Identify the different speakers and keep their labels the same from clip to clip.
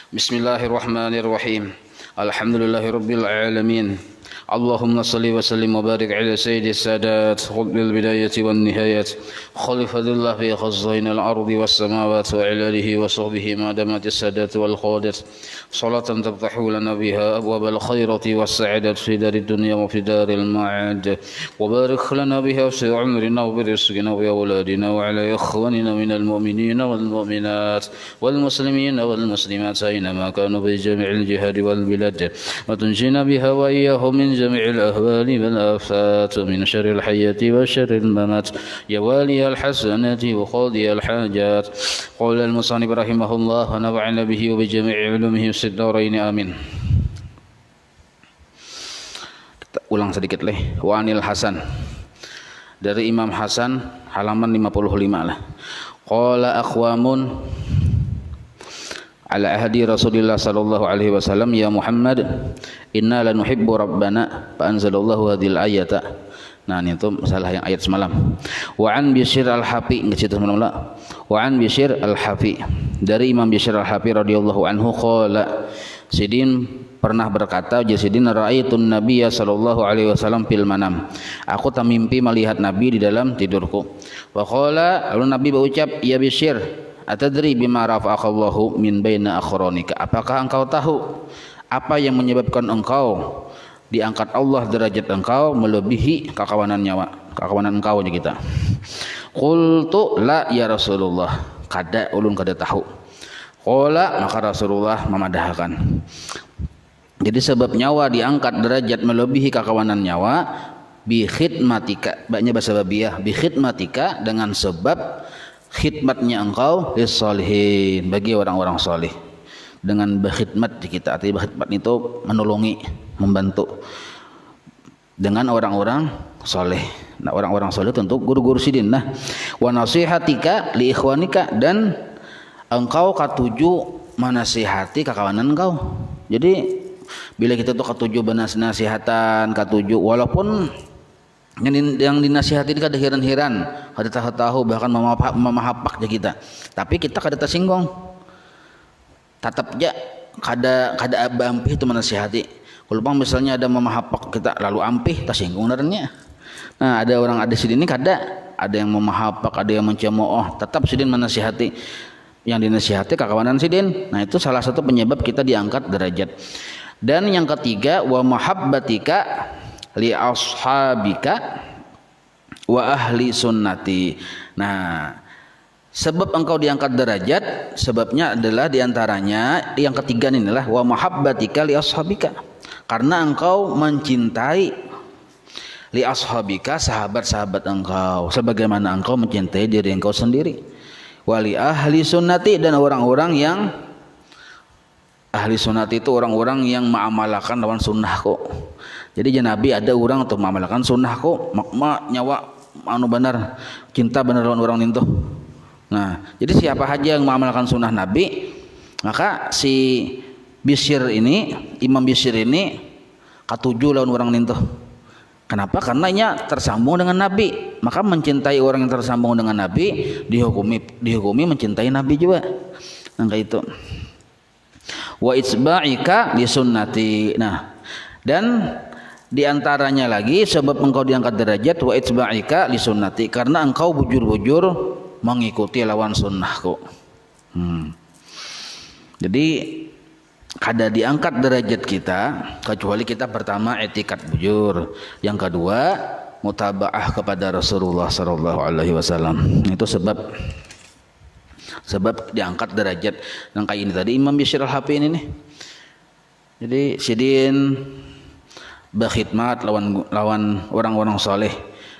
Speaker 1: Bismillahirrahmanirrahim. Alhamdulillahirabbil alamin. اللهم صل وسلم وبارك على سيد السادات قطب البداية والنهاية خليفة الله في خزائن الأرض والسماوات وعلى آله وصحبه ما دامت السادات والقادة صلاة تفتح لنا بها أبواب الخيرة والسعادة في دار الدنيا وفي دار المعاد وبارك لنا بها في عمرنا وبرزقنا وأولادنا وعلى إخواننا من المؤمنين والمؤمنات والمسلمين والمسلمات أينما كانوا في جميع الجهاد والبلاد وتنجينا بها وإياهم من جميع الأهوال والآفات من شر الحياة وشر الممات يا والي الحسنات وقاضي الحاجات قال المصنف رحمه الله ونفعنا به وبجميع علومه في الدارين آمين. Kita ulang sedikit leh. Wa anil Hasan, dari Imam Hasan halaman 55 lah. Qala aqwamun ala ahdi Rasulillah sallallahu alaihi wasallam ya Muhammad inna lanuhibbu rabbana fa anzalallahu hadhil ayata. Nah ini itu masalah yang ayat semalam. Wa an Bishr al-Hafi ngecit semalam lah. Wa an Bishr al-Hafi, dari Imam Bishr al-Hafi radhiyallahu anhu qala Sidin pernah berkata, Sidin ra'aitun nabiyya sallallahu alaihi wasallam fil manam. Aku tak mimpi melihat Nabi di dalam tidurku. Wa qala, lalu Nabi berucap, ya Bishr, atadri bima rafa'akallahu min baina akhronika. Apakah engkau tahu apa yang menyebabkan engkau diangkat Allah derajat engkau melebihi kakawanan engkau aja kita. Qultu la ya Rasulullah, kada ulun kada tahu. Qala, maka Rasulullah memadahkan. Jadi sebab nyawa diangkat derajat melebihi kakawanan nyawa bi khidmatika, banyak bahasa babiyah, bi khidmatika, dengan sebab khidmatnya engkau lissalihin, bagi orang-orang saleh. Dengan berkhidmat di kita, artinya berkhidmat itu menolongi, membantu dengan orang-orang saleh. Nah, orang-orang saleh tentu guru-guru sidin. Nah, wa nasihatika li ikhwanika, dan engkau katuju menasihati kakawanan engkau. Jadi bila kita tuh katuju benasihatan, katuju walaupun yang dinasihati kada heran-heran, kada tahu-tahu, bahkan memahapak je kita. Tapi kita kada tersinggung. Tetap ja kada ampih itu menasihati. Kalau misalnya ada memahapak kita lalu ampih, tersinggung darahnya. Nah, ada sidin ini kada, ada yang memahapak, ada yang mencemooh, tetap sidin menasihati. Yang dinasihati kakawanan sidin. Nah, itu salah satu penyebab kita diangkat derajat. Dan yang ketiga, wa mahabbatika li ashabika wa ahli sunnati. Nah, sebab engkau diangkat derajat, sebabnya adalah diantaranya yang ketiga ini adalah wa mahabbatika li ashabika, karena engkau mencintai li ashabika, sahabat-sahabat engkau, sebagaimana engkau mencintai diri engkau sendiri. Wali ahli sunnati, dan orang-orang yang ahli sunnati itu orang-orang yang mengamalkan lawan sunnahku. Jadi Nabi ada orang untuk mengamalkan sunnahku, makma nyawa anu benar, cinta benar lawan orang itu. Nah, jadi siapa saja yang mengamalkan sunnah Nabi, maka si Bishr ini, Imam Bishr ini katuju lawan orang itu. Kenapa? Karena ia tersambung dengan Nabi. Maka mencintai orang yang tersambung dengan Nabi dihukumi mencintai Nabi juga. Nah, kayak itu. Wa itsba'ika li sunnati. Nah, dan diantaranya lagi sebab engkau diangkat derajat wa itsba'ika li sunnati, karena engkau bujur-bujur mengikuti lawan sunnahku. Jadi kada diangkat derajat kita kecuali kita pertama etikat bujur, yang kedua mutabaah kepada Rasulullah sallallahu alaihi wasallam. Itu sebab diangkat derajat. Yang kayak ini tadi Imam Bishr al-Hafi ini nih. Jadi sidin berkhidmat lawan orang-orang saleh.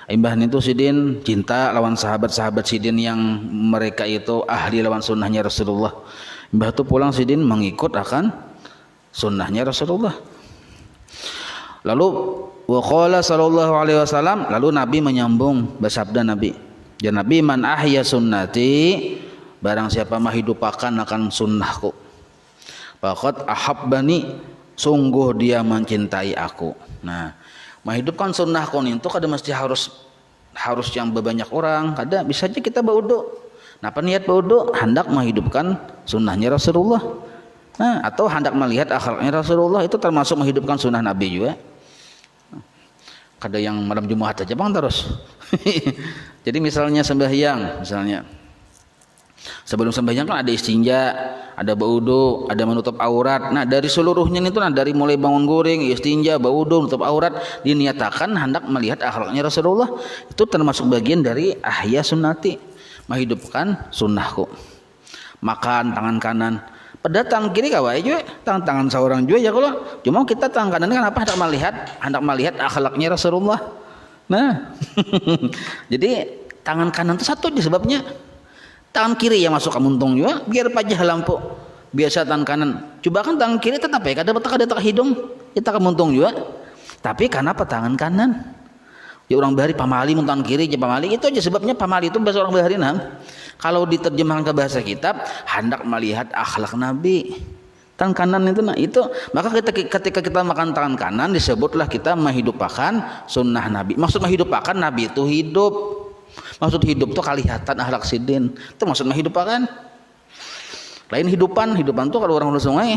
Speaker 1: Imbahan itu sidin cinta lawan sahabat-sahabat sidin yang mereka itu ahli lawan sunnahnya Rasulullah. Imbah itu pulang sidin mengikut akan sunnahnya Rasulullah. Lalu wa qala sallallahu alaihi wasallam, lalu Nabi menyambung bersabda Nabi, ya Nabi, man ahya sunnati, barang siapa menghidupakan akan sunnahku, faqad ahabbani, sungguh dia mencintai aku. Nah, menghidupkan sunnahku itu kada mesti harus yang berbanyak orang, kada, bisa aja kita berwudu. Napa niat berwudu? Hendak menghidupkan sunnahnya Rasulullah. Nah, atau hendak melihat akhlaknya Rasulullah, itu termasuk menghidupkan sunnah Nabi juga. Kada yang malam Jumat aja bang terus. Jadi misalnya sembahyang, misalnya sebelum sembahyang kan ada istinja, ada berwudu, ada menutup aurat. Nah dari seluruhnya itu, dari mulai bangun guring, istinja, berwudu, menutup aurat, diniatakan hendak melihat akhlaknya Rasulullah. Itu termasuk bagian dari ahya sunnati, menghidupkan sunnahku. Makan tangan kanan, pada tangan kiri kawai juga, tangan seorang juga ya kalau. Cuma kita tangan kanan kan apa, hendak melihat akhlaknya Rasulullah. Nah, jadi tangan kanan itu satu aja sebabnya. Tangan kiri yang masuk ke muntung juga, biar pajah lampu. Biasa tangan kanan. Coba kan tangan kiri tetap ya, kada tak hidung, kita ke muntung juga. Tapi kenapa tangan kanan? Ya orang bahari pamali tangan kiri aja pamali. Itu aja sebabnya pamali itu bahasa orang bahari nah. Kalau diterjemahkan ke bahasa kitab, hendak melihat akhlak Nabi. Tangan kanan itu, nah itu, maka ketika kita makan tangan kanan disebutlah kita menghidupkan sunnah Nabi. Maksud menghidupkan Nabi itu hidup. Maksud hidup itu kalihatan akhlak sidin. Itu maksud menghidupkan. Lain hidupan tuh kalau orang sungai.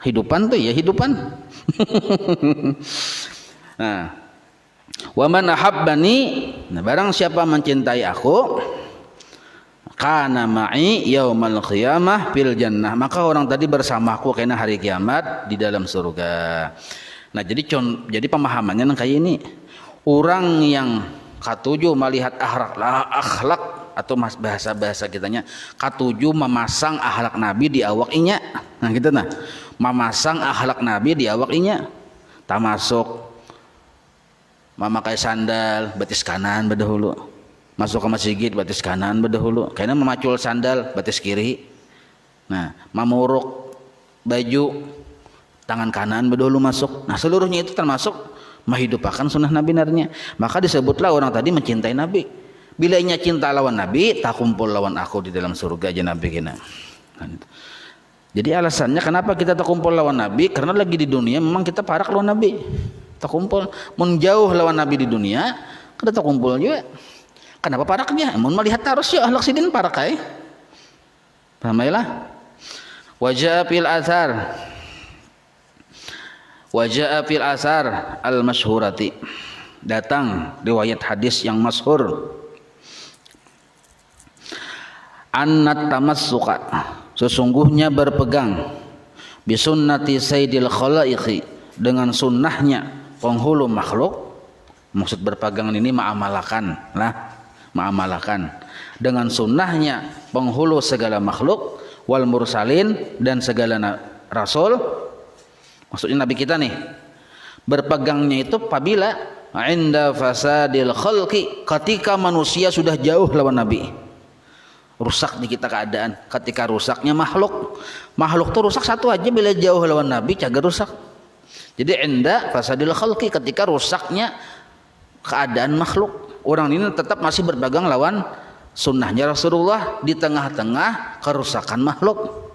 Speaker 1: Hidupan tuh ya hidupan. Nah, wa man ahabbani, nah barang siapa mencintai aku, kana ma'i yaumal qiyamah fil jannah, maka orang tadi bersamaku kena hari kiamat di dalam surga. Nah jadi pemahamannya kayak ini, orang yang katuju melihat akhlak atau bahasa kitanya katuju memasang akhlak Nabi di awak inya. Nah gitu nah, memasang akhlak Nabi di awak inya, termasuk memakai sandal batis kanan berdahulu, masuk ke masjid batis kanan berdahulu, karena memacul sandal batis kiri. Nah, mamuruk baju tangan kanan berdahulu masuk. Nah, seluruhnya itu termasuk menghidupkan sunnah Nabi narnya. Maka disebutlah orang tadi mencintai Nabi. Bila inya cinta lawan Nabi, tak kumpul lawan aku di dalam surga aja Nabi kena. Jadi alasannya kenapa kita tak kumpul lawan Nabi? Karena lagi di dunia memang kita parak lawan Nabi. Tak kumpul, menjauh lawan Nabi di dunia, kita tak kumpul juga. Kenapa paraknya? Mun melihat harus ya akhlak sidin parak ai. Pahamailah. Wajah fil asar al-masyhurati. Datang riwayat hadis yang masyhur. Annat tamassuka, sesungguhnya berpegang bisunnati sayyidil khalaiqi, dengan sunnahnya penghulu makhluk. Maksud berpegang ini ma'amalakan dengan sunnahnya penghulu segala makhluk, wal mursalin, dan segala rasul. Maksudnya Nabi kita nih, berpegangnya itu apabila inda fasadil khalqi, ketika manusia sudah jauh lawan Nabi, rusak di kita keadaan. Ketika rusaknya makhluk tuh rusak satu aja, bila jauh lawan Nabi cagar rusak. Jadi inda fasadil khalqi, ketika rusaknya keadaan makhluk, orang ini tetap masih berpegang lawan sunnahnya Rasulullah di tengah-tengah kerusakan makhluk.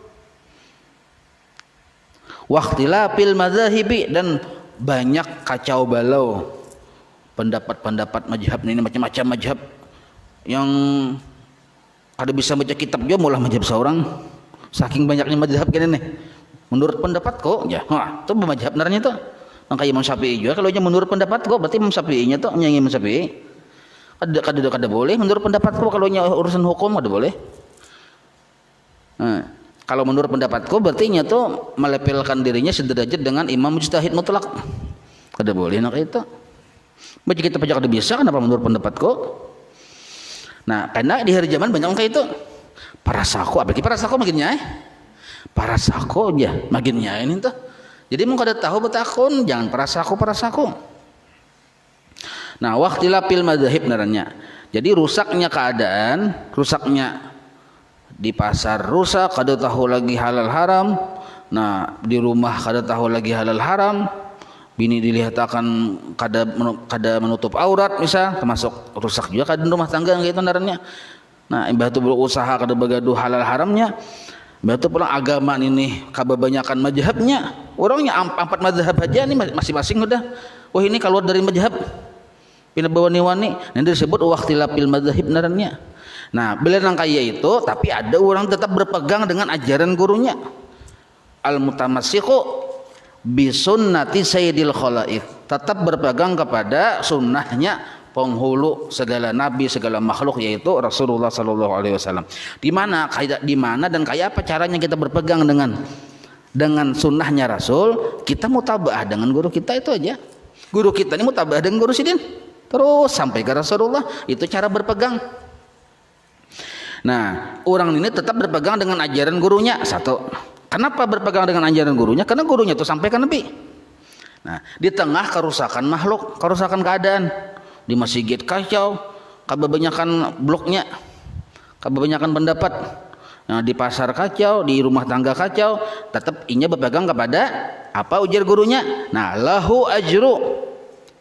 Speaker 1: Waqtilafil madzahibi, dan banyak kacau balau pendapat mazhab ini, macam-macam mazhab yang ada bisa baca kitab juga mulai mazhab seorang, saking banyaknya mazhab gini nih. Menurut pendapatku ya, itu mazhab benarnya itu kayak Imam Syafi'i juga. Kalau menurut pendapatku berarti Imam Syafi'inya tuh nyanyi Imam Syafi'i. Kada boleh menurut pendapatku, kalau urusan hukum ada boleh. Nah, kalau menurut pendapatku berarti nya tuh melepelkan dirinya sederajat dengan imam mujtahid mutlak. Kada boleh nak itu. Baca kita baca kada bisa, kenapa menurut pendapatku? Nah, karena di hari zaman banyak kayak itu. Para saku, apalagi para saku makinnya para saku aja makinnya ini tuh. Jadi mau kada tahu betakun, jangan para saku. Nah, waqtilafil madzhab naranya. Jadi rusaknya keadaan, rusaknya di pasar rusak, kada tahu lagi halal haram. Nah, di rumah kada tahu lagi halal haram. Bini dilihat akan kada menutup aurat misal, termasuk rusak juga kada rumah tangga gitu naranya. Nah, ibadah berusaha kada begaduh halal haramnya. Betul pulang agama ini kebanyakan mazhabnya. Orangnya 4 mazhab aja nih masing-masing udah. Wah ini keluar dari mazhab. Pindah bawani-wani, nanti disebut waqtilafil madzhab naranya. Nah, bila nang kaya itu, tapi ada orang tetap berpegang dengan ajaran gurunya. al mutamassiku bi sunnati sayyidil khalaiq, tetap berpegang kepada sunnahnya penghulu segala nabi, segala makhluk, yaitu Rasulullah sallallahu alaihi wasallam. Di mana dan kayak apa caranya kita berpegang dengan sunnahnya Rasul? Kita mutabaah dengan guru kita itu aja. Guru kita ini mutabaah dengan guru sidin, terus sampai ke Rasulullah, itu cara berpegang. Nah, orang ini tetap berpegang dengan ajaran gurunya. Satu, kenapa berpegang dengan ajaran gurunya? Karena gurunya itu sampai ke Nabi. Nah, di tengah kerusakan makhluk, kerusakan keadaan, di masjid kacau, kebanyakan bloknya, kebanyakan pendapat. Nah, di pasar kacau, di rumah tangga kacau, tetap inya berpegang kepada apa ujar gurunya. Nah, lahu ajru.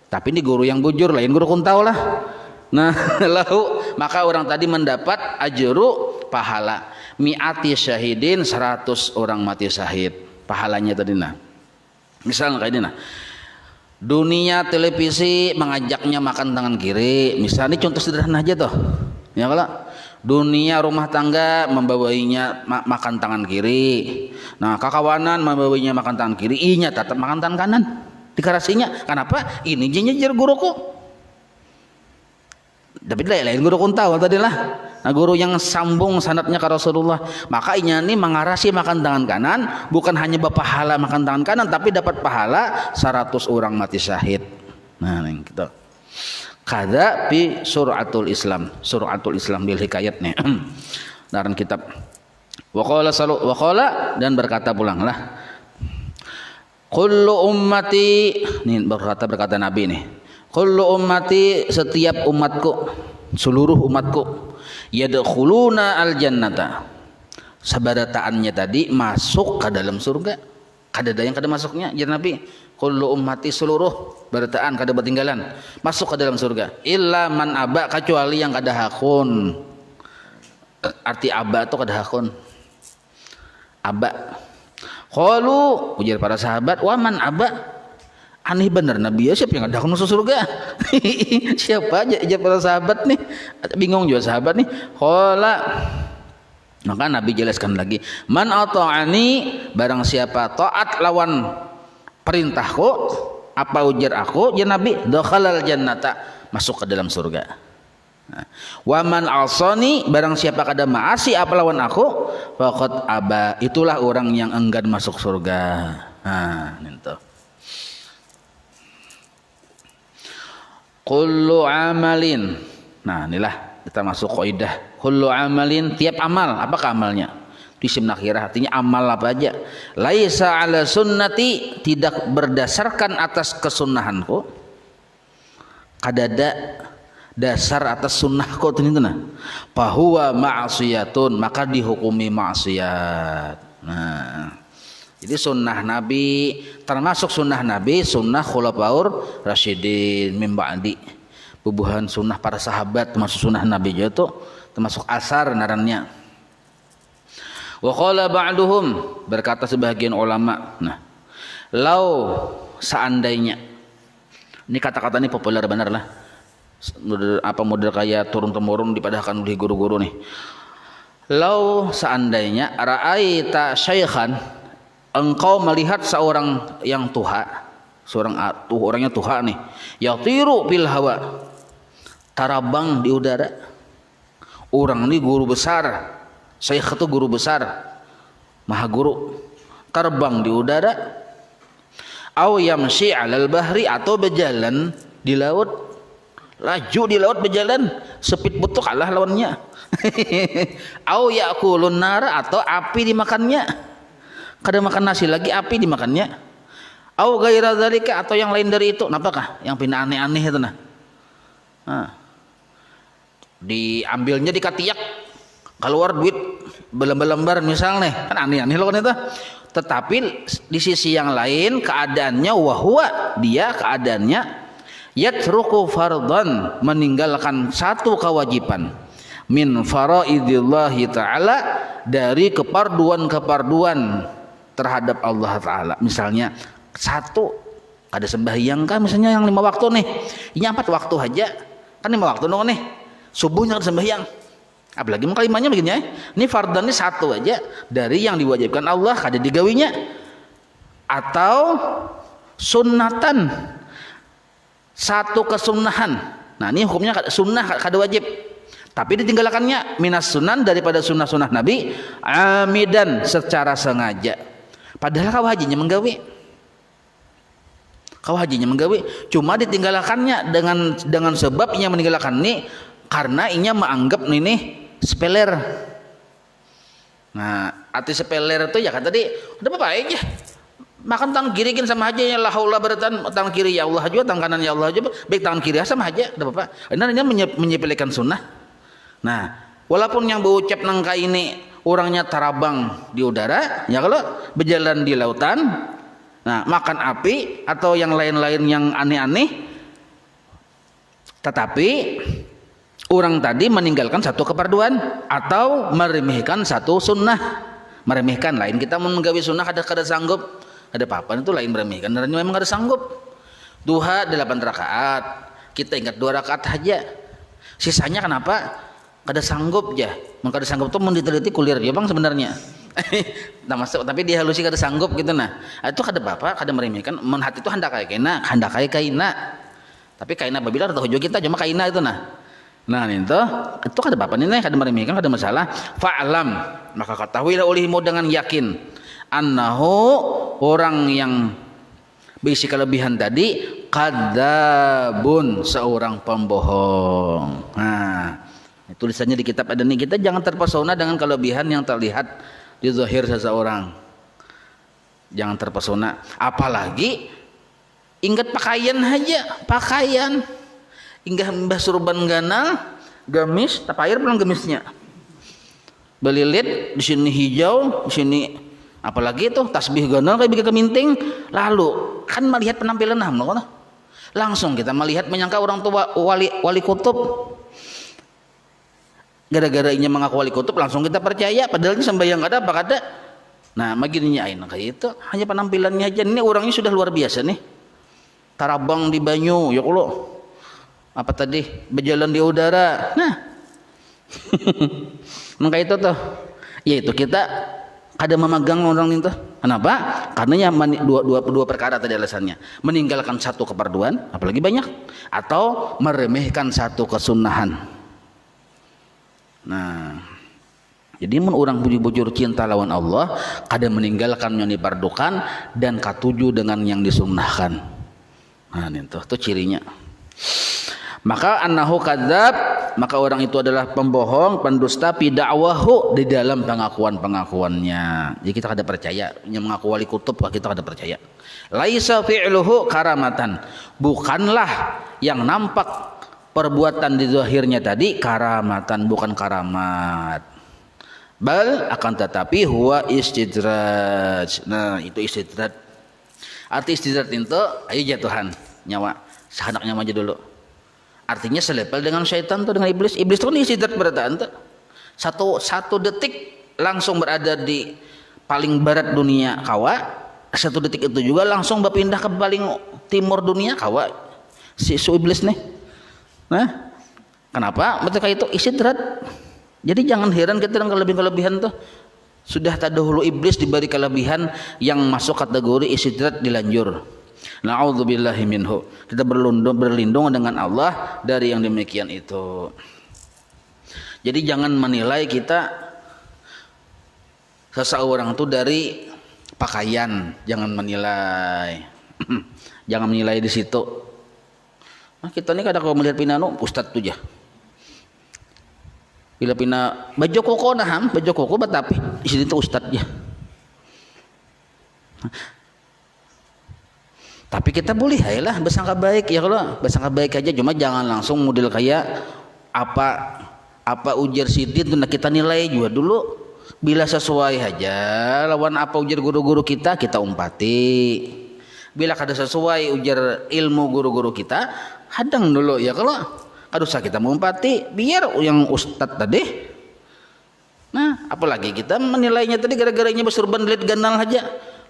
Speaker 1: Tapi ini guru yang bujur, lain guru kuntau lah. Nah, lahu, maka orang tadi mendapat ajru, pahala mi'ati syahidin, 100 orang mati syahid pahalanya tadi. Nah, misalnya kayak ini, nah, dunia televisi mengajaknya makan tangan kiri, misalnya contoh sederhana aja tuh ya. Kalau dunia rumah tangga membawainya makan tangan kiri, nah kakawanan membawainya makan tangan kiri, inya tetap makan tangan kanan dikarasinya. Kenapa? Ini jenjer guruku, tapi lain guru kuntau tadi lah. Nah, guru yang sambung sanadnya ke Rasulullah, maka inya ini mengarasi makan tangan kanan, bukan hanya berpahala makan tangan kanan, tapi dapat pahala 100 orang mati syahid. Nah, yang kita kada fi suratul Islam bil hikayat nih dalam kitab. Waqala dan berkata pulanglah, kullu ummati, nih berkata Nabi nih, kullu ummati, setiap umatku, seluruh umatku, yadkhuluna al jannata, sabarataannya tadi masuk ke dalam surga. Kada yang kada masuknya jar Nabi, kullu ummati, seluruh barataan kada bertinggalan masuk ke dalam surga, illa man aba, kecuali yang kada hakun. Arti aba itu kada hakun, aba. Qalu, ujar para sahabat, wa man aba, aneh bener Nabi ya, siapa yang ada masuk surga? Siapa aja para sahabat nih, bingung juga sahabat nih. Qala, maka Nabi jelaskan lagi, man ata'ani, barang siapa taat lawan perintahku, apa ujar aku ya Nabi, dakhalal jannata, masuk ke dalam surga. Nah, wa man asani, barang siapa kada maasi apa lawan aku, faqad aba, itulah orang yang enggan masuk surga. Nah, itu. Kullu amalin. Nah, inilah kita masuk kaidah. Kullu amalin, tiap amal, apakah amalnya? Isim nakirah, artinya amal apa aja. Laisa ala sunnati, tidak berdasarkan atas kesunahanku. Kadada dasar atas sunnahku itu nah. Fahuwa ma'siyatun, maka dihukumi maksiat. Nah, jadi sunnah Nabi, termasuk sunnah Nabi, sunnah khulafaur rasyidin min ba'di, bubuhan sunnah para sahabat, termasuk sunnah Nabi juga tuh, termasuk asar narannya. Wa qala ba'duhum, berkata sebagian ulama, nah, lau seandainya, ini kata-kata ini populer benar lah, model kayak turun temurun dipadahkan oleh guru-guru nih. Lau seandainya ra'aita syaikhan, engkau melihat seorang yang tuha, orangnya tuha nih, yatiru bil hawa, tarabang di udara. Orang ini guru besar, syaikh itu guru besar, maha guru, terbang di udara. Au yamshi 'alal bahri, atau berjalan di laut, laju di laut berjalan, speed boat kalah lawannya. Au ya'kulun nar, atau api dimakannya, kada makan nasi lagi api dimakannya. Au ghaira dzalika, atau yang lain dari itu. Napakah yang pindah aneh-aneh itu nah. Diambilnya dikatiak, keluar duit belembar-lembar misalnya, kan aneh-aneh loh kan itu. Tetapi di sisi yang lain keadaannya wahwa, dia keadaannya yatruku fardhan, meninggalkan satu kewajiban, min faraidillahi ta'ala, dari keparduan-keparduan terhadap Allah Ta'ala. Misalnya satu, ada sembahyang kan misalnya yang 5 waktu nih, ini 4 waktu aja kan 5 waktu dong nih, subuhnya ada sembahyang, Apalagi kalimatnya begini ya, ini fardhan ini satu aja dari yang diwajibkan Allah kada digawinya, atau sunnatan, satu kesunahan. Nah ini hukumnya sunnah kada wajib, tapi ditinggalkannya minas sunan, daripada sunnah-sunnah Nabi, amidan, secara sengaja. Padahal kau hajinya menggawi, cuma ditinggalkannya dengan sebab inya meninggalkan ini karena inya menganggap ini sepeler. Nah arti sepeler itu ya kan tadi udah apa aja makan tangan kiri kan sama aja, ya la haula beratan tangan kiri ya Allah juga, tangan kanan ya Allah juga, baik tangan kiri sama aja udah apa. Ini menyepelekan sunnah. Nah walaupun yang berucap nangka ini orangnya tarabang di udara, ya kalau berjalan di lautan, nah makan api atau yang lain-lain yang aneh-aneh, tetapi orang tadi meninggalkan satu keperduan atau meremehkan satu sunnah. Meremehkan lain, kita mau menggawi sunnah kada sanggup, ada apa-apa itu lain meremehkan, dan memang kada sanggup. Duha 8 rakaat, kita ingat 2 rakaat aja, sisanya kenapa kada sanggup ya? Kada sanggup tuh mendeliti kulir ya bang sebenarnya. Nah masuk, tapi dia halusi kada sanggup gitu. Nah itu kada apa-apa, kada meremehkan. Menhat itu hendak kaina, tapi kaina apabila tahu juga kita cuma kaina itu nah itu kada apa-apa nih, kada meremehkan, kada masalah. Fa'lam, maka ketahuilah olehmu dengan yakin, annahu, orang yang berisi kelebihan tadi, kadzabun, seorang pembohong. Nah tulisannya di kitab ada nih, kita jangan terpesona dengan kelebihan yang terlihat di zahir seseorang, jangan terpesona. Apalagi ingat pakaian aja, inggah mbah surban ganal gamis, tapi air belum gemisnya belilit di sini hijau, di sini apalagi itu tasbih ganal kayak bikin keminting, lalu kan melihat penampilan langsung kita menyangka orang tua wali kutub. Gara-gara inya mengaku wali kutub langsung kita percaya, padahal ini sembahyang ada apa kada. Nah begininya aina kayak itu, hanya penampilannya aja. Ini orangnya sudah luar biasa nih, tarabang di banyu ya Allah, apa tadi berjalan di udara. Nah maka itu tuh ya itu kita kada memegang orang itu. Kenapa? Karena dua perkara tadi alasannya, meninggalkan satu keperduan apalagi banyak, atau meremehkan satu kesunahan. Nah jadi mun orang bujur-bujur cinta lawan Allah, kada meninggalkan yang dipardukan dan katuju dengan yang disunnahkan. Nah itu cirinya. Maka annahu kadzab, maka orang itu adalah pembohong, pendusta, fi da'wahu, di dalam pengakuan-pengakuannya. Jadi kita kada percaya, yang mengaku wali kutub kita kada percaya. Laisa fi'luhu karamatan, bukanlah yang nampak perbuatan di zahirnya tadi karamatan, bukan karamat. Bal, akan tetapi huwa istidraj. Nah itu istidraj. Arti istidraj itu ayo jatuhan nyawa sehanak nyawa aja dulu. Artinya selepel dengan syaitan tuh, dengan iblis. Iblis itu kan istidraj berarti satu detik langsung berada di paling barat dunia kawa, satu detik itu juga langsung berpindah ke paling timur dunia kawa si iblis nih. Nah kenapa? Mereka itu istidraj. Jadi jangan heran kita dengan kelebihan tuh, sudah terdahulu iblis diberi kelebihan yang masuk kategori istidraj dilanjur. Na'udzubillahi minhu. Kita berlindung dengan Allah dari yang demikian itu. Jadi jangan menilai kita seseorang itu dari pakaian, jangan menilai. Jangan menilai di situ. Nah, kita ini kadang kalau melihat pinanu ustad tuh ya. Bila pina baju koko baju koko betapi di sini tuh ustad ya. Tapi kita boleh lah bersangka baik ya, kalau bersangka baik aja, cuma jangan langsung model kayak apa ujar sidin tuh kita nilai juga dulu. Bila sesuai aja lawan apa ujar guru-guru kita umpati. Bila kada sesuai ujar ilmu guru-guru kita, hadang dulu ya, kalau kada usah kita mengumpati, biar yang ustad tadi. Nah apalagi kita menilainya tadi gara-garanya bersurban lihat ganal aja,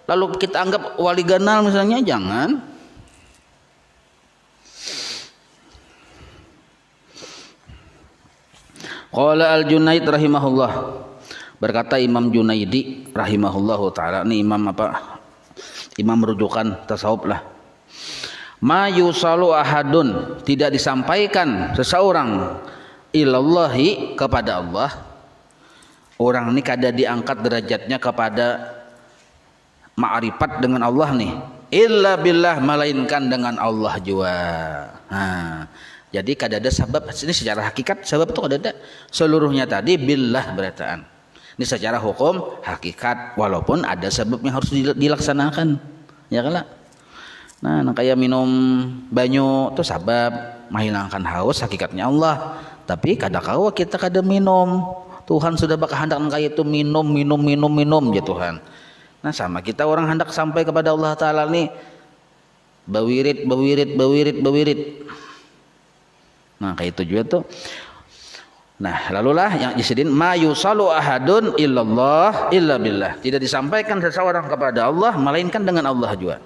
Speaker 1: lalu kita anggap wali ganal misalnya, jangan. Qala Al-Junaid rahimahullah, berkata Imam Junaidi rahimahullahu taala, ini imam apa? Imam rujukan tasawuf lah. Ma yusalu ahadun, tidak disampaikan seseorang ilallahi, kepada Allah. Orang ini kada diangkat derajatnya kepada ma'rifat dengan Allah nih, illa billah, melainkan dengan Allah juga. Nah, jadi kada ada sebab ini secara hakikat, sebab itu kada ada. Seluruhnya tadi billah berataan. Ini secara hukum hakikat, walaupun ada sebab yang harus dilaksanakan. Ya kan lah. Nah, kayak minum banyu itu sebab menghilangkan haus, hakikatnya Allah. Tapi kada kawa kita kada minum. Tuhan sudah bakal hendak kayak itu minum ya Tuhan. Nah, sama kita orang hendak sampai kepada Allah Ta'ala nih bawirit. Nah, kayak itu juga tuh. Nah, lalulah yang disedin ma yusalu ahadun illallah illa billah, tidak disampaikan seseorang kepada Allah melainkan dengan Allah juga.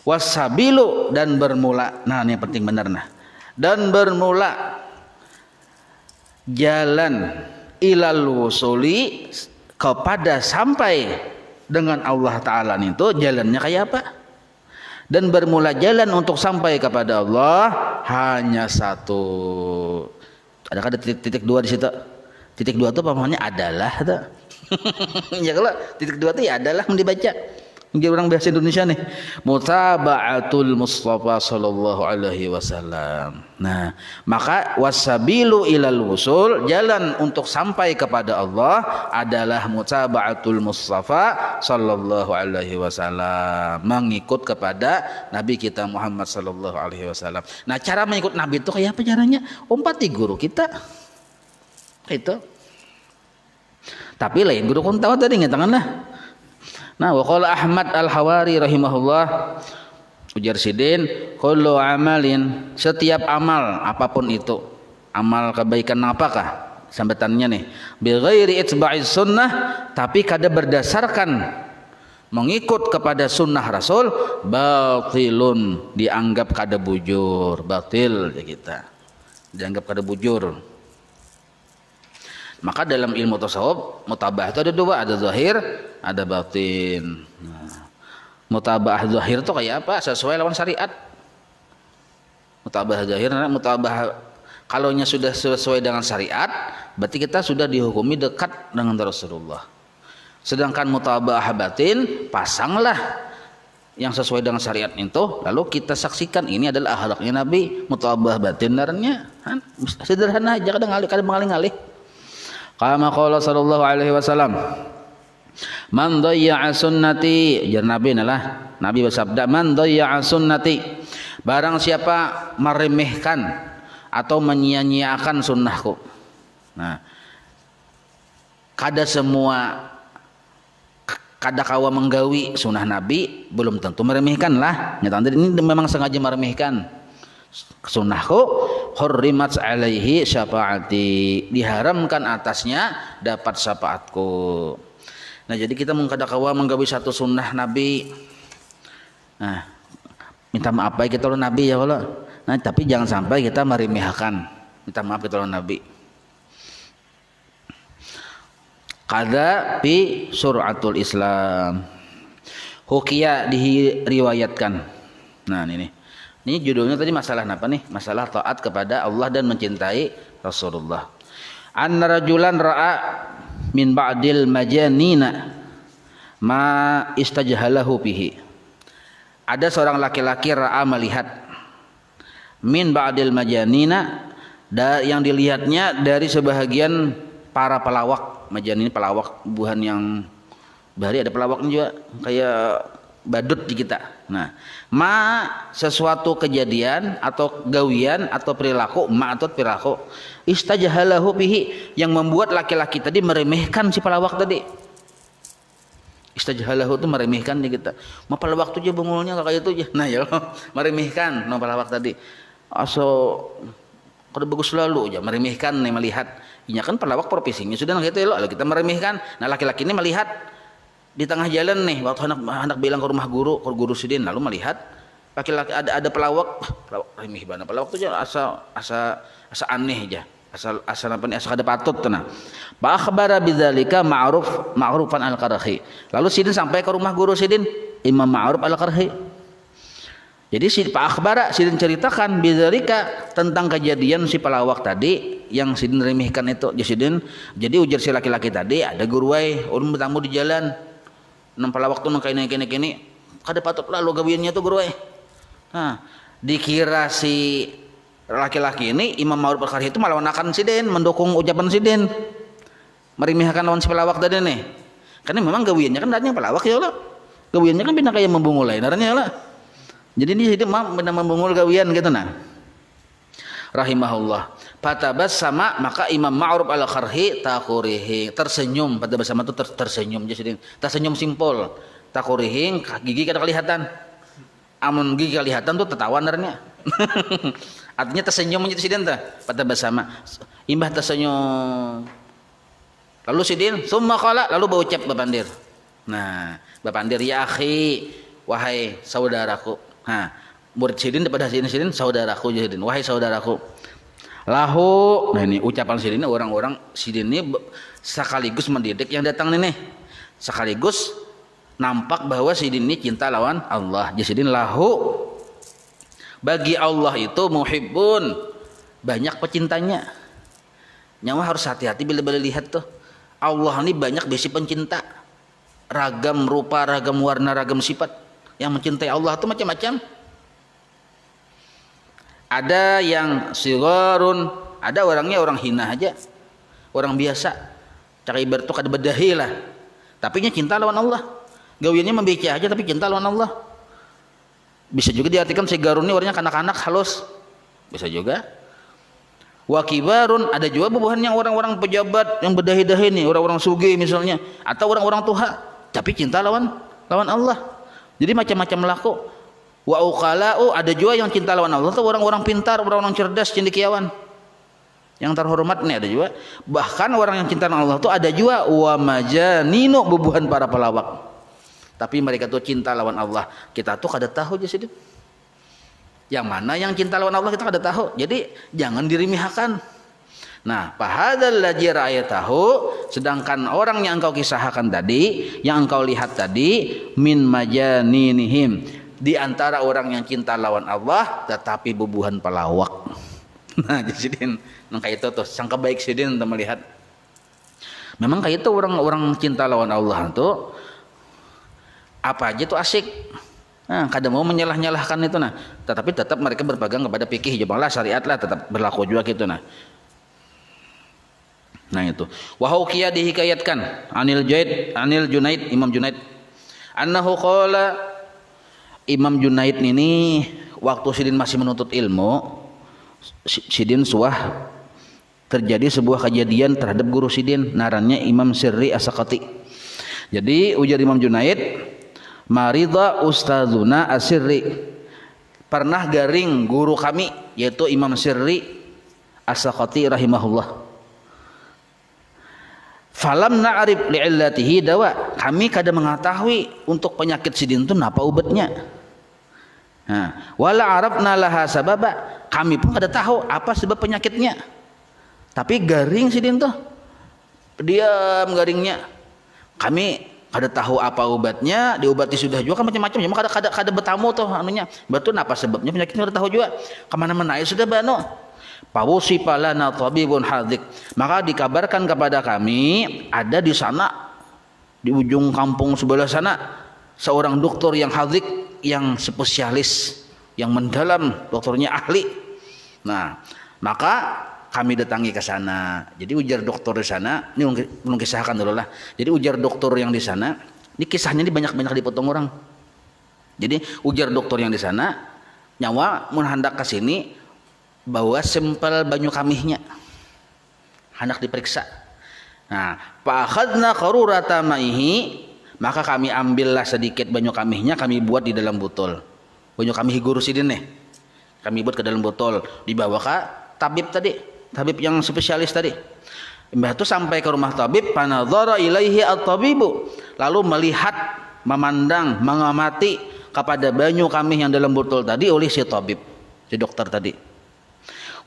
Speaker 1: Wasabilu, dan bermula. Nah, ini yang penting benar nah. Dan bermula jalan ilal wusuli, kepada sampai dengan Allah Ta'ala itu jalannya kayak apa? Dan bermula jalan untuk sampai kepada Allah hanya satu. Adakah ada titik dua di situ? Titik dua itu pemahamannya adalah itu. Ya kalau titik dua itu ya adalah yang dibaca. Mungkin orang bahasa Indonesia nih, mutaba'atul Mustafa sallallahu alaihi wasallam. Nah, maka wasabilu ilal wusul, jalan untuk sampai kepada Allah adalah mutaba'atul Mustafa sallallahu alaihi wasallam, mengikut kepada Nabi kita Muhammad sallallahu alaihi wasallam. Nah, cara mengikut Nabi itu kayak apa caranya? Umpati guru kita. Itu. Tapi lain guru kun tahu tadi ngetanganlah. Nah, wa qala Ahmad Al-Hawari rahimahullah, ujar sidin, kullu amalin, setiap amal apapun itu, amal kebaikan apakah sambatannya nih, bi ghairi itba'is sunnah, tapi kada berdasarkan mengikut kepada sunnah Rasul, batilun, dianggap kada bujur, batil ya kita, dianggap kada bujur. Maka dalam ilmu tasawuf mutabah itu ada dua, ada zahir, ada batin. Nah, mutabah zahir itu kayak apa? Sesuai lawan syariat. Mutabah zahir, mutabah kalaunya sudah sesuai dengan syariat, berarti kita sudah dihukumi dekat dengan Rasulullah. Sedangkan mutabah batin, pasanglah yang sesuai dengan syariat itu, lalu kita saksikan ini adalah akhlaknya Nabi. Mutabah batin darahnya sederhana aja, kadang mengalih-alih. Kama qala sallallahu alaihi wasallam, man dayya'a sunnati, jar Nabi nalah, Nabi bersabda, man dayya'a sunnati, barang siapa meremehkan atau menyia-nyiakan sunnahku. Nah, kada semua kada kawa menggawi sunnah Nabi belum tentu meremehkan lah. Nyata ini memang sengaja meremehkan. Sunnahku hurrimat alaihi syafaati, diharamkan atasnya dapat syafaatku. Nah, jadi kita mengkadakawa menggawi satu sunnah Nabi. Nah, minta maaf baik kita lawan Nabi ya Allah. Nah, tapi jangan sampai kita meremehkan. Minta maaf kita lawan Nabi. Kada fi suratul Islam. Hukia diriwayatkan. Nah, ini judulnya tadi masalah apa nih? Masalah taat kepada Allah dan mencintai Rasulullah. Anna rajulan ra'a min ba'dil majanina ma istajhalahu bihi. Ada seorang laki-laki ra'a melihat min ba'dil majanina, yang dilihatnya dari sebahagian para pelawak. Majan ini pelawak, buhan yang bahari, ada pelawaknya juga kayak badut di kita. Nah, ma sesuatu kejadian atau gawian atau perilaku, ma atau perilaku istajhalahu bihi, yang membuat laki-laki tadi meremehkan si pelawak tadi. Istajhalahu itu meremehkan di kita. Ma pelawak tu je bungulnya kayak itu je. Nah, ya meremehkan no pelawak tadi. Aso kada bagus selalu aja meremehkan nih, melihat inya kan pelawak profesinya sudah gitu ya, lalu kita meremehkan. Nah, laki-laki ini melihat di tengah jalan nih, waktu anak bilang ke rumah guru sidin, lalu melihat laki-laki ada pelawak remeh banget, pelawak itu asa aneh aja. asal apa nih asal kada patut tenang. Fa akhbara bidzalika Ma'rufan al-Qarhi. Lalu sidin sampai ke rumah guru sidin Imam Ma'ruf al-Qarhi. Jadi si Pak Akhbara sidin ceritakan bidzalika tentang kejadian si pelawak tadi yang sidin remehkan itu. Jadi ujar si laki-laki tadi ada guru wae ulun bertamu di jalan. Nang pelawak tuh nang kene kada patut lalu gawiannya tuh guru wae. Nah, dikira si laki-laki ini Imam Ma'ruf al-Qarhi itu melawan sidin, mendukung ucapan sidin. Meremehkan lawan si pelawak tadi nih. Karena memang gawiannya kan datanya pelawak ya Allah. Gawiannya kan bina kayak membungul lain naranya Allah. Jadi dia hidup bina membungul gawian gitu nah. Rahimahullah. Patabas sama maka Imam Ma'ruf al-Qarhi takurihi tersenyum. Patabas sama itu tersenyum jadi tersenyum simpul. Takurihi gigi kada kelihatan. Amun gigi kelihatan tuh tertawa naranya. Artinya tersenyum itu sidin tah. Patabas sama. Imbah tersenyum. Lalu sidin summa qala lalu berucap bapandir. Nah, bapandir ya akhi wahai saudaraku. Nah, murid sidin daripada sidin saudaraku sidin wahai saudaraku. Lahu nah ini ucapan sidin orang-orang sidin ini sekaligus mendidik yang datang ini. Sekaligus nampak bahwa sidin ini cinta lawan Allah. Jadi sidin lahu bagi Allah itu muhibbun banyak pecintanya. Nyawa harus hati-hati bila lihat tuh. Allah ini banyak besi pencinta, ragam rupa, ragam warna, ragam sifat. Yang mencintai Allah itu macam-macam. Ada yang sigharun, ada orangnya orang hina aja, orang biasa. Cari ibarat tuh kada bedahi lah. Tapi nya cinta lawan Allah. Gawiannya membaca aja tapi cinta lawan Allah. Bisa juga diartikan sigharun ini orangnya kanak-kanak halus. Bisa juga. Wa kibarun ada juga bubuhan yang orang-orang pejabat yang berdahi-dahi nih, orang-orang sugih misalnya atau orang-orang tuha tapi cinta lawan Allah. Jadi macam-macam laku. Wa uqala'u ada juga yang cinta lawan Allah tuh orang-orang pintar, orang-orang cerdas, cendekiawan. Yang terhormat nih ada juga. Bahkan orang yang cinta lawan Allah tuh ada juga wa majaninu bubuhan para pelawak. Tapi mereka tuh cinta lawan Allah. Kita tuh kada tahu aja sih. Yang mana yang cinta lawan Allah kita kada tahu. Jadi jangan diremehkan. Nah, fahadzal ladzi ra'aytahu sedangkan orang yang engkau kisahkan tadi, yang engkau lihat tadi min majaninihim di antara orang yang cinta lawan Allah tetapi bubuhan pelawak. Nah, jadi nang kayak itu tuh sangka baik sidin untuk melihat. Memang kayak itu orang-orang cinta lawan Allah tuh apa aja tuh asik. Nah, kadang mau menyalah-nyalahkan itu nah, tetapi tetap mereka berpegang kepada fikih jemalah syariat lah tetap berlaku juga gitu nah. Nah itu. Wa huqiya dihikayatkan Anil Junaid Imam Junaid annahu qala Imam Junaid ini waktu sidin masih menuntut ilmu sidin suah terjadi sebuah kejadian terhadap guru sidin narannya Imam Sirri As-Sakati. Jadi ujar Imam Junaid Marida Ustadzuna As-Sirri pernah garing guru kami yaitu Imam Sirri As-Sakati rahimahullah. Falam na'rif li'illatihi dawa kami kada mengetahui untuk penyakit sidin itu napa obatnya. Nah, wala arafna laha sababa kami pun kada tahu apa sebab penyakitnya. Tapi garing sidin tuh diam garingnya. Kami kada tahu apa obatnya, diobati sudah juga kan macam-macam. Cuma kada bertamu tuh anunya. Betul apa sebabnya penyakitnya kada tahu juga. Kemana-mana ya sudah bano. Pawusifa lana tabibun hadik. Maka dikabarkan kepada kami ada di sana di ujung kampung sebelah sana seorang dokter yang hadik, yang spesialis, yang mendalam, dokternya ahli. Nah, maka kami datangi ke sana. Jadi ujar dokter di sana, ini belum kisahkan dulu lah. Jadi ujar dokter yang di sana, ini kisahnya ini banyak-banyak dipotong orang. Jadi ujar dokter yang di sana, nyawa mun hendak ke sini bawa sampel banyu kamihnya. Hendak diperiksa. Nah, fa akhadna qarurata maihi, maka kami ambillah sedikit banyu kamihnya, kami buat di dalam botol. Banyu kamih guru sidin nih. Kami buat ke dalam botol, dibawa ke tabib tadi. Tabib yang spesialis tadi. Mbah itu sampai ke rumah tabib, panadzara ilaihi at-tabibu. Lalu melihat, memandang, mengamati kepada banyu kamih yang dalam botol tadi oleh si tabib, si dokter tadi.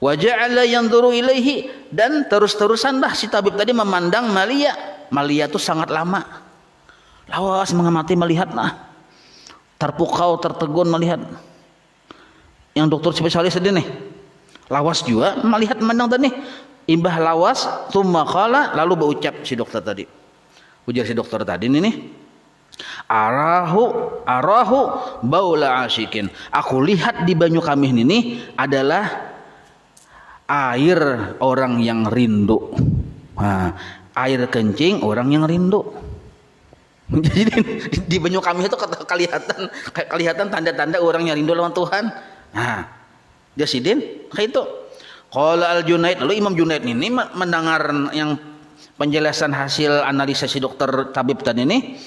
Speaker 1: Wa ja'ala yanzuru ilaihi, dan terus-terusanlah si tabib tadi memandang Malia. Malia itu sangat lama. Lawas mengamati melihat terpukau tertegun melihat. Yang dokter spesialis tadi nih. Lawas juga melihat memandang tadi. Imbah lawas tsumma qala, lalu berucap si dokter tadi. Ujar si dokter tadi nih. Arahu baula asyikin. Aku lihat di banyu kami ini adalah air orang yang rindu. Air kencing orang yang rindu. Jadi di banyu kami itu kelihatan tanda-tanda orang yang rindu lawan Tuhan. Dia sidin kayak itu. Qala al-Junaid, lalu Imam Junaid ini mendengar yang penjelasan hasil analisis si dokter tabib tadi ini.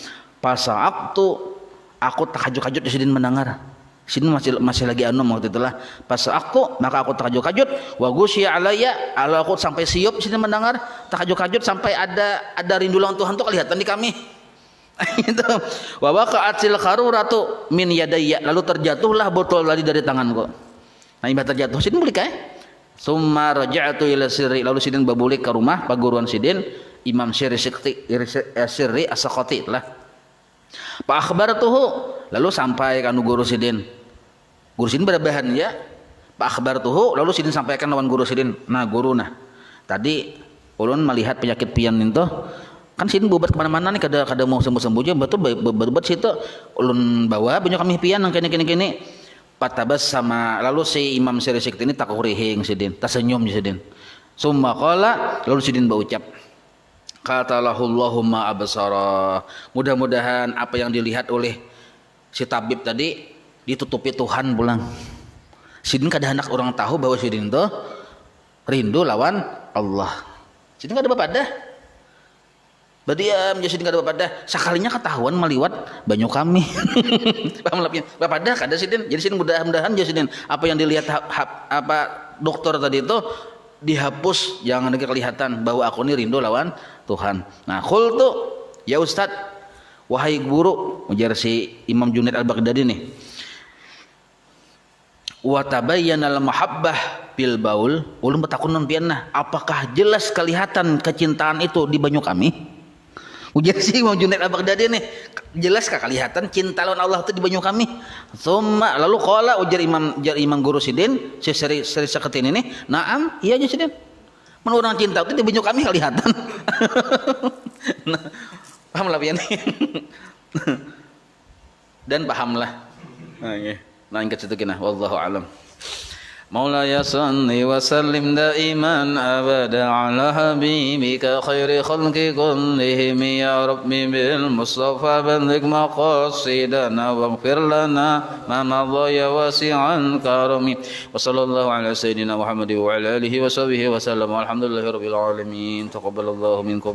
Speaker 1: Aku terkajut-kajut di sidin mendengar. Sidin masih lagi waktu itulah. Maka aku terkajut-kajut. Wa ghusya alayya, aku sampai siup sidin mendengar, terkajut-kajut sampai ada rindu lawan Tuhan tuh kelihatan di kami. Itu. Wa waqa'atil kharuratu min yadayya, lalu terjatuhlah botol tadi dari tanganku. Nah, imbah terjatuh sidin balik Summa raja'tu ila sirri, lalu sidin babulik ke rumah paguruan sidin Imam Sirri As-Sakhati lah. Pak akhbartuhu, lalu sampai kanu guru sidin. Guru sidin berbahan ya. Pak akhbartuhu, lalu sidin sampaikan lawan guru sidin. Guru tadi ulun melihat penyakit pian itu kan sidin berobat kemana-mana nih kada mau sembuh-sembuh aja, betul berobat situ ulun bawa banyak kami pian yang kini patabas sama, lalu si Imam Sirri ini tak kurihing sidin, tak senyum sidin. Summa qala, lalu sidin berucap, qatalahullahu ma absara. Mudah-mudahan apa yang dilihat oleh si tabib tadi ditutupi Tuhan pulang. Sidin kada hendak orang tahu bahwa sidin itu rindu lawan Allah. Sidin kada bapadah. Berdiam jadi kada bapadah. Sakalinya ketahuan meliwat banyu kami. Paham lapnya? Bapadah kada sidin. Jadi sidin mudah-mudahan jadi sidin apa yang dilihat apa dokter tadi itu dihapus, jangan lagi kelihatan bahwa aku ini rindu lawan Tuhan. Qultu, ya Ustaz, wahai guru, ujar si Imam Junaid Al-Baghdadi nih. Wa tabayyana al-mahabbah bil baul, ulun betakunan pianna, apakah jelas kelihatan kecintaan itu di banyu kami? Ujar si Imam Junaid Al-Baghdadi nih, jelaskah kelihatan cinta lawan Allah itu di banyu kami? Tsumma, lalu qala, ujar Imam Guru Sidin si Sri Saketin ini, na'am, iya aja Sidin. Menurut cinta itu di banyu kami kelihatan. Paham lah pian. Dan pahamlah. Nah, ingkat situ kena, wallahu alam. مولاي صل وسلم دائما أبدا على حبيبك خير خلق كلهم يا ربي بالمصطفى بلغ مقاصدنا واغفر لنا ما مضى يا واسع الكرم وصلى الله على سيدنا محمد وعلى آله وصحبه وسلم والحمد لله رب العالمين تقبل الله منكم.